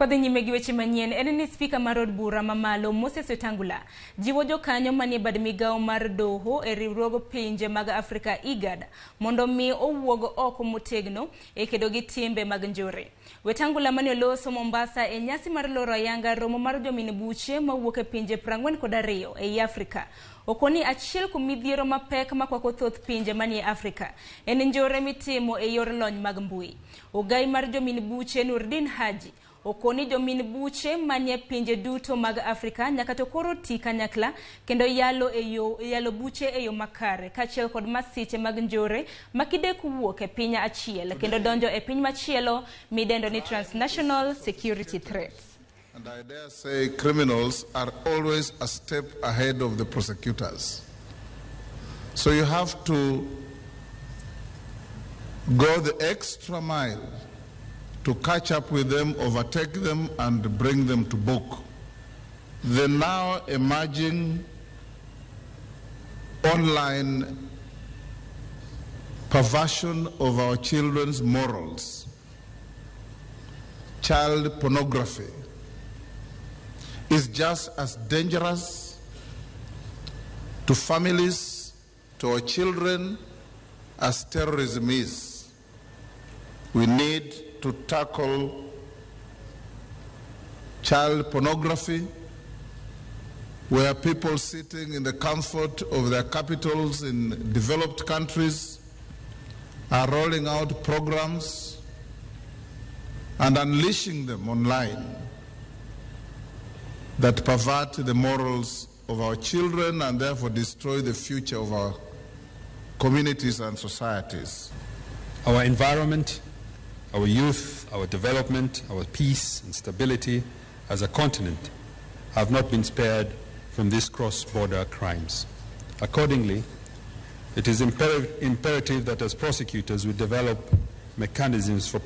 Kwadhi nyime gi weche manyien, en ni spika mar od bura mamalo Moses Wetangula jiwo jokanyo manie bad migawo mar doho e riwruog pinje mag Afrika IGAD mondo mi owuog oko motegno e kedo gi timbe mag njore. Wetangula mane oloso Mombasa e nyasi mar loro ayanga romo mar jomin buche mawuok e pinje 42 ei Afrika. Okoni achiel kuom midhiero mapek makwako thoth pinje manie Afrika en njore mitimo e yor lony mag mbui. Ogai mar jomin buche Nurdin Haji okoni jomin buche manie pinje duto mag Afrika nyaka to koro ti kanyakla kendo yalo buche e yo makare kachiel kod masiche mag njore makide kuwuok e piny achiel kendo donjo e piny machielo midendo ni transnational security threats. And I dare say criminals are always a step ahead of the prosecutors. So you have to go the extra mile to catch up with them, overtake them, and bring them to book. The now emerging online perversion of our children's morals, child pornography, is just as dangerous to families, to our children, as terrorism is. We need to tackle child pornography, where people sitting in the comfort of their capitals in developed countries are rolling out programs and unleashing them online that pervert the morals of our children and therefore destroy the future of our communities and societies. Our environment, our youth, our development, our peace and stability as a continent have not been spared from these cross-border crimes. Accordingly, it is imperative that as prosecutors we develop mechanisms for